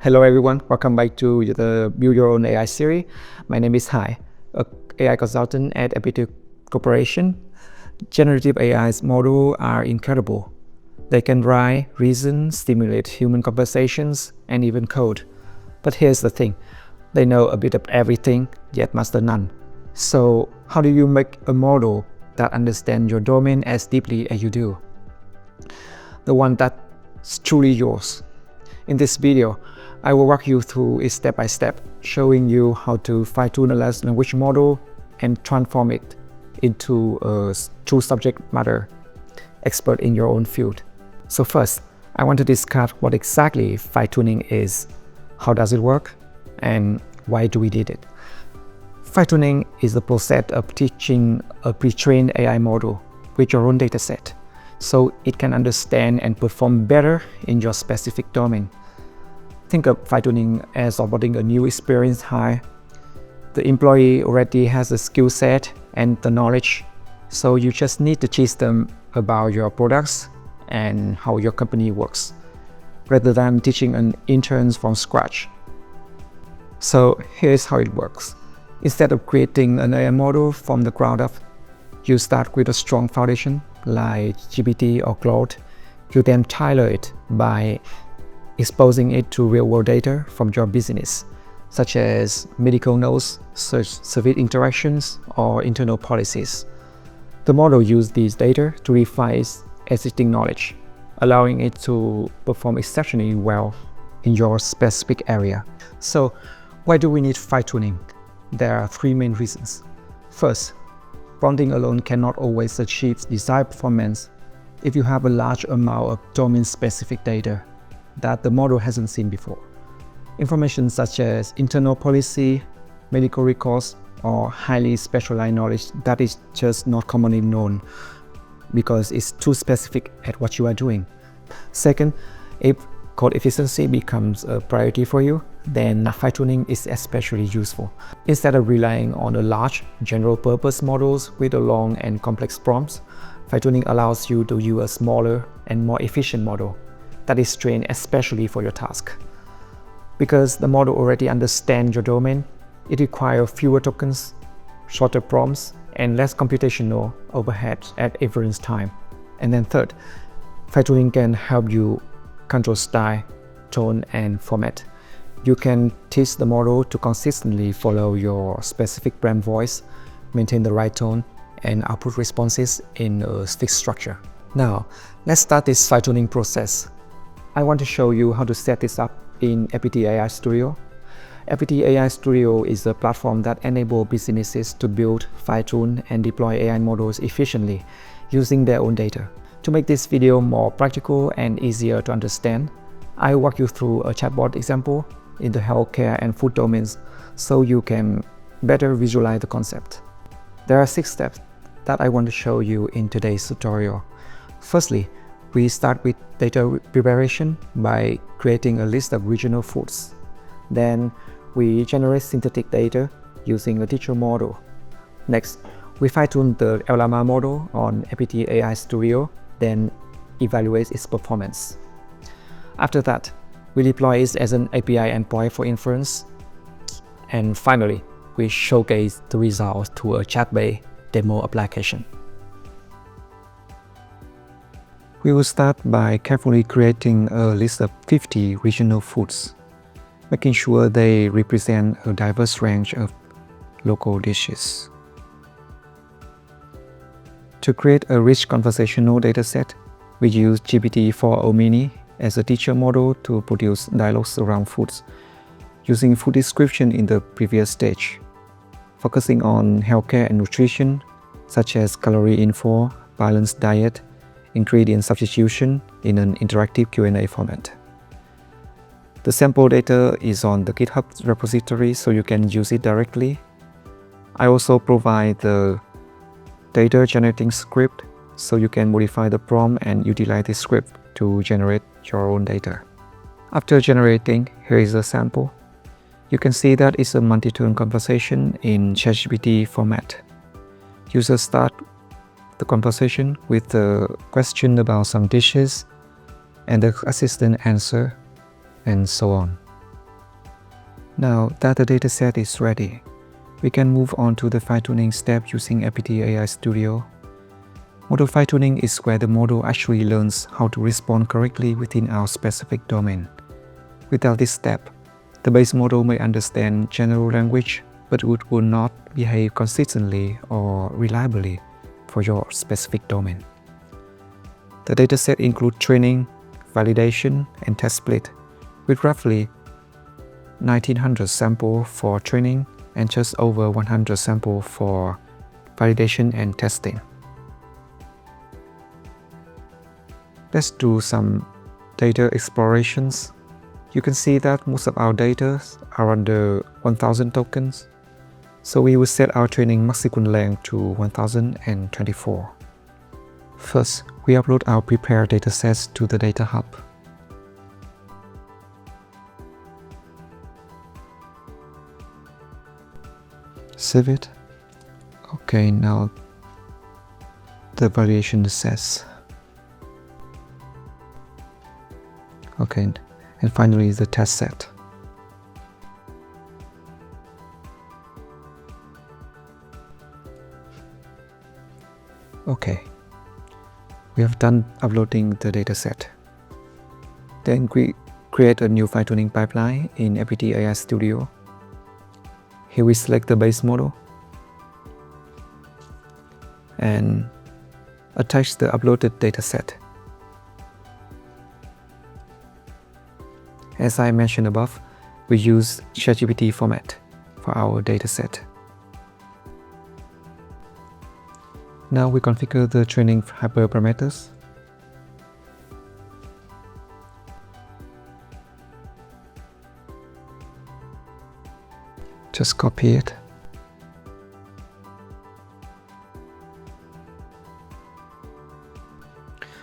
Hello everyone, welcome back to the Build Your Own AI series. My name is Hai, a AI consultant at Ep.2 Corporation. Generative AI's models are incredible. They can write, reason, stimulate human conversations, and even code. But here's the thing, they know a bit of everything, yet master none. So how do you make a model that understands your domain as deeply as you do? The one that's truly yours. In this video, I will walk you through it step by step, showing you how to fine-tune a large language model and transform it into a true subject matter expert in your own field. So first, I want to discuss what exactly fine-tuning is, how does it work, and why do we need it. Fine-tuning is the process of teaching a pre-trained AI model with your own dataset, so it can understand and perform better in your specific domain. Think of fine-tuning as onboarding a new experienced hire. The employee already has the skill set and the knowledge, so you just need to teach them about your products and how your company works, rather than teaching an intern from scratch. So here's how it works. Instead of creating an AI model from the ground up, you start with a strong foundation like GPT or Claude. You then tailor it by exposing it to real-world data from your business, such as medical notes, service interactions, or internal policies. The model uses these data to refine its existing knowledge, allowing it to perform exceptionally well in your specific area. So, why do we need fine-tuning? There are three main reasons. First, prompting alone cannot always achieve desired performance if you have a large amount of domain-specific data that the model hasn't seen before. Information such as internal policy, medical records, or highly specialized knowledge that is just not commonly known because it's too specific at what you are doing. Second, if code efficiency becomes a priority for you, then fine-tuning is especially useful. Instead of relying on a large general-purpose models with a long and complex prompts, fine-tuning allows you to use a smaller and more efficient model that is trained especially for your task. Because the model already understands your domain, it requires fewer tokens, shorter prompts, and less computational overhead at inference time. And then third, fine-tuning can help you control style, tone, and format. You can teach the model to consistently follow your specific brand voice, maintain the right tone, and output responses in a fixed structure. Now, let's start this fine-tuning process. I want to show you how to set this up in FPT AI Studio. FPT AI Studio is a platform that enables businesses to build, fine-tune, and deploy AI models efficiently using their own data. To make this video more practical and easier to understand, I will walk you through a chatbot example in the healthcare and food domains so you can better visualize the concept. There are 6 steps that I want to show you in today's tutorial. Firstly, we start with data preparation by creating a list of regional foods. Then we generate synthetic data using a teacher model. Next, we fine-tune the LLama model on FPT AI Studio, then evaluate its performance. After that, we deploy it as an API endpoint for inference. And finally, we showcase the results to a chat-based demo application. We will start by carefully creating a list of 50 regional foods, making sure they represent a diverse range of local dishes. To create a rich conversational dataset, we use GPT-4o Mini as a teacher model to produce dialogues around foods, using food description in the previous stage, focusing on healthcare and nutrition, such as calorie info, balanced diet, ingredient substitution in an interactive Q&A format. The sample data is on the GitHub repository, so you can use it directly. I also provide the data generating script, so you can modify the prompt and utilize this script to generate your own data. After generating, here is a sample. You can see that it's a multi-turn conversation in ChatGPT format. Users start the conversation with a question about some dishes, and the assistant answer, and so on. Now that the dataset is ready, we can move on to the fine-tuning step using FPT AI Studio. Model fine-tuning is where the model actually learns how to respond correctly within our specific domain. Without this step, the base model may understand general language, but it will not behave consistently or reliably for your specific domain. The dataset includes training, validation, and test split, with roughly 1900 samples for training and just over 100 samples for validation and testing. Let's do some data explorations. You can see that most of our data are under 1000 tokens, so we will set our training max sequence length to 1024. First, we upload our prepared datasets to the data hub. Save it. Okay, now the variation sets. Okay, and finally the test set. Okay, we have done uploading the dataset. Then we create a new fine-tuning pipeline in FPT AI Studio. Here we select the base model and attach the uploaded dataset. As I mentioned above, we use ChatGPT format for our dataset. Now we configure the training hyperparameters. Just copy it.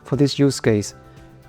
For this use case,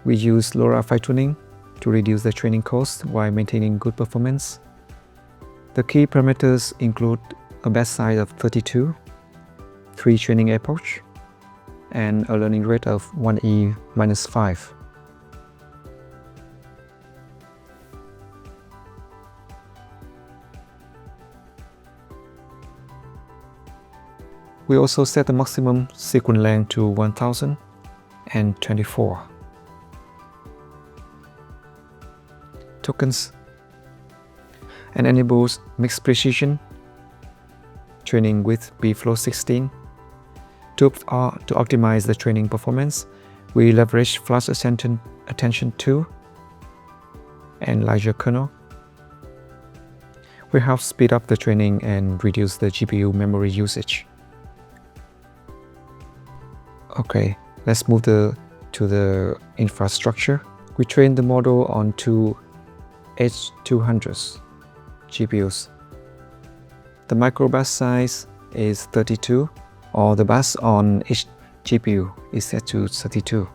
we use LoRa fine-tuning to reduce the training cost while maintaining good performance. The key parameters include a batch size of 32, 3 training epochs, and a learning rate of 1e-5. We also set the maximum sequence length to 1024 tokens and enables mixed precision training with bflow 16. To optimize the training performance, we leverage flash attention 2 and larger kernel. We help speed up the training and reduce the GPU memory usage. Okay, let's move to the infrastructure. We train the model on 2 H200s GPUs. The micro batch size is 32, or the batch on each GPU is set to 32.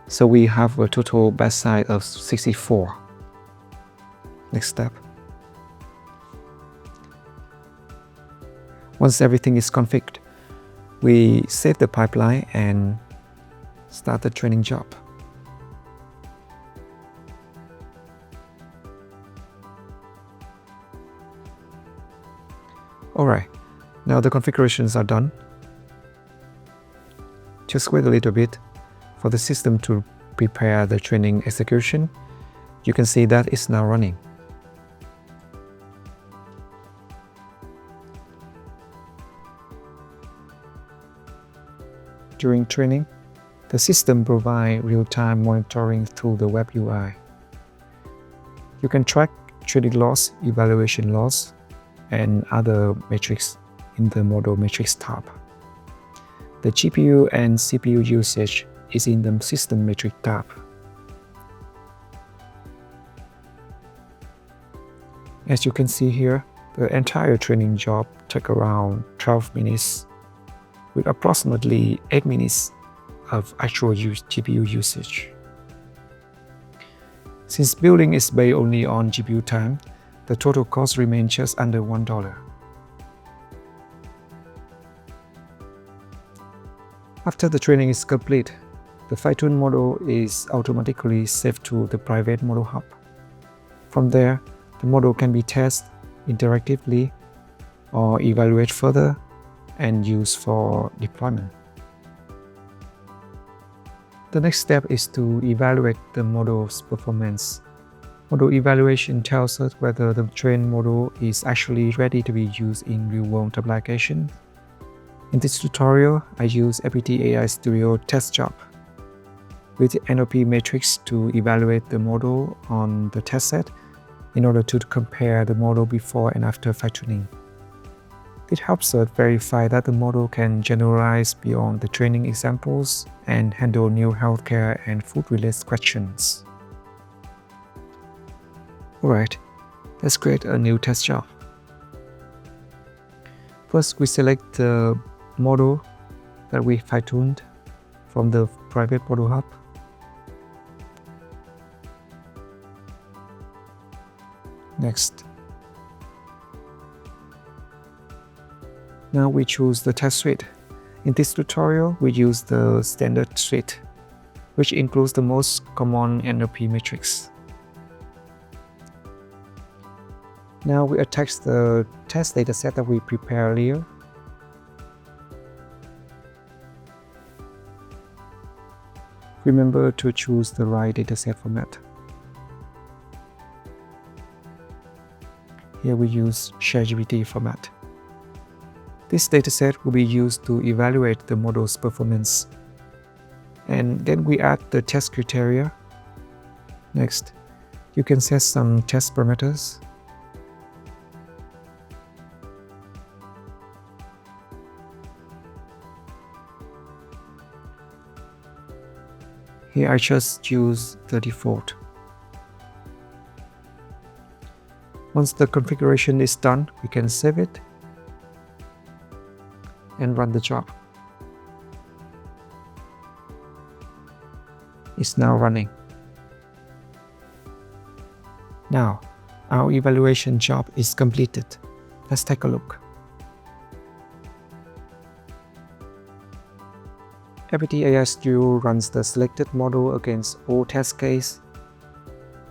So we have a total batch size of 64. Next step. Once everything is configured, we save the pipeline and start the training job. Alright, now the configurations are done. Just wait a little bit for the system to prepare the training execution. You can see that it's now running. During training, the system provides real-time monitoring through the web UI. You can track training loss, evaluation loss, and other metrics in the model metrics tab. The GPU and CPU usage is in the system metric tab. As you can see here, the entire training job took around 12 minutes, with approximately 8 minutes of actual GPU usage. Since building is based only on GPU time, the total cost remains just under $1. After the training is complete, the fine-tuned model is automatically saved to the private model hub. From there, The model can be tested interactively or evaluated further and used for deployment. The next step is to evaluate the model's performance. Model evaluation tells us whether the trained model is actually ready to be used in real-world application. In this tutorial, I use FPT AI Studio test job with NLP matrix to evaluate the model on the test set in order to compare the model before and after fine-tuning. It helps us verify that the model can generalize beyond the training examples and handle new healthcare and food-related questions. Alright, let's create a new test job. First, we select the model that we fine-tuned from the private model hub. Next. Now we choose the test suite. In this tutorial, we use the standard suite, which includes the most common NLP metrics. Now we attach the test dataset that we prepared earlier. Remember to choose the right dataset format. Here we use ShareGPT format. This dataset will be used to evaluate the model's performance. And then we add the test criteria. Next, you can set some test parameters. Here I just use the default. Once the configuration is done, we can save it and run the job. It's now running. Now, our evaluation job is completed. Let's take a look. FPT AI Studio runs the selected model against all test cases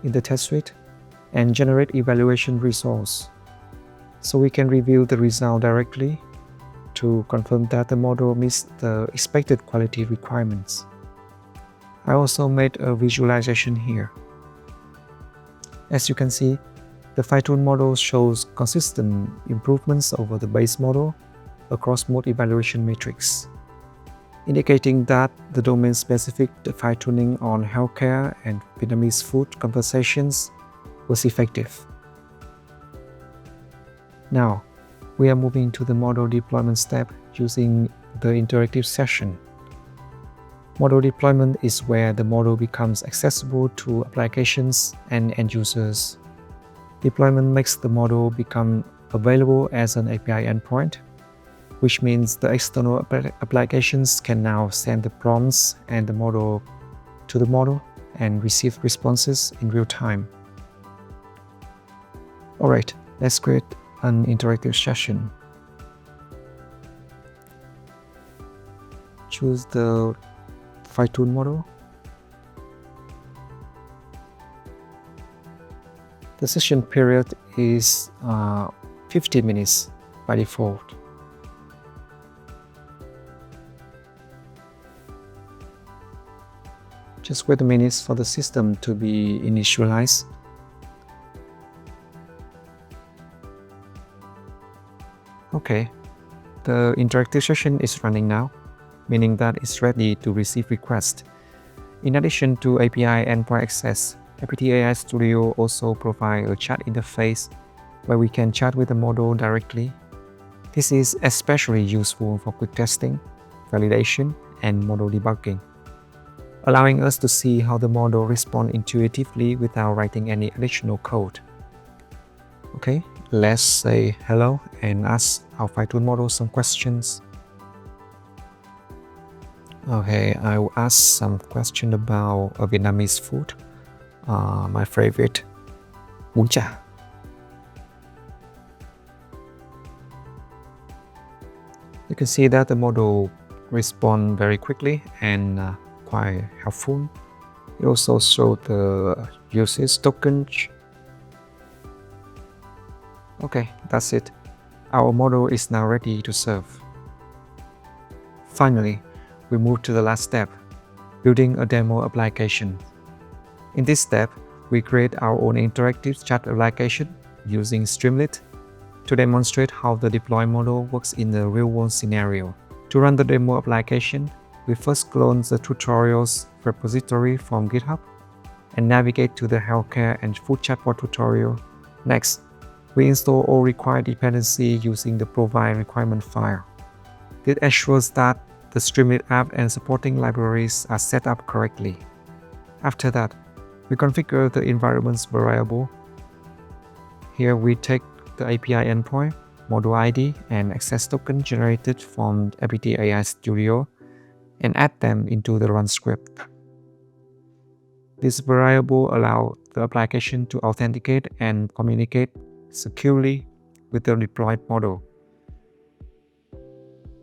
in the test suite and generate evaluation results. So we can review the result directly to confirm that the model meets the expected quality requirements. I also made a visualization here. As you can see, the fine-tuned model shows consistent improvements over the base model across most evaluation metrics, indicating that the domain-specific fine-tuning on healthcare and Vietnamese food conversations was effective. Now, we are moving to the model deployment step using the interactive session. Model deployment is where the model becomes accessible to applications and end users. Deployment makes the model become available as an API endpoint, which means the external applications can now send the prompts and the model to the model and receive responses in real time. Alright, let's create an interactive session. Choose the fine-tuned model. The session period is 15 minutes by default. Just wait a minute for the system to be initialized. Okay, the interactive session is running now, meaning that it's ready to receive requests. In addition to API endpoint access, FPT AI Studio also provides a chat interface where we can chat with the model directly. This is especially useful for quick testing, validation, and model debugging, allowing us to see how the model responds intuitively without writing any additional code. Okay, let's say hello and ask our fine-tuned model some questions. Okay, I will ask some question about Vietnamese food. My favorite, bún chả. You can see that the model responds very quickly and quite helpful. It also shows the usage tokens. Okay, that's it. Our model is now ready to serve. Finally, we move to the last step, building a demo application. In this step, we create our own interactive chat application using Streamlit to demonstrate how the deploy model works in a real-world scenario. To run the demo application, we first clone the tutorials repository from GitHub and navigate to the healthcare and food chatbot tutorial. Next, we install all required dependencies using the provide requirement file. This ensures that the Streamlit app and supporting libraries are set up correctly. After that, we configure the environment's variable. Here we take the API endpoint, module ID, and access token generated from FPT AI Studio and add them into the run script. This variable allows the application to authenticate and communicate securely with the deployed model.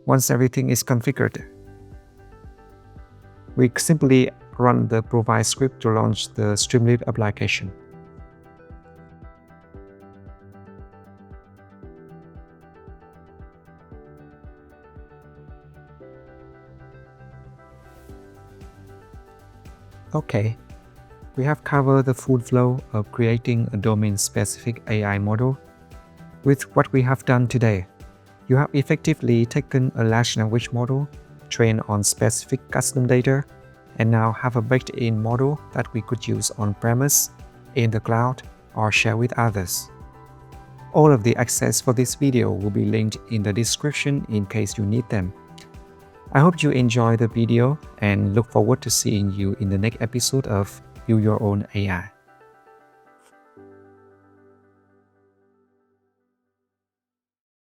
Once everything is configured, we simply run the provide script to launch the Streamlit application. Okay, we have covered the full flow of creating a domain-specific AI model. With what we have done today, you have effectively taken a large language model trained on specific custom data and now have a baked-in model that we could use on-premise, in the cloud, or share with others. All of the access for this video will be linked in the description in case you need them. I hope you enjoy the video and look forward to seeing you in the next episode of Build Your Own AI.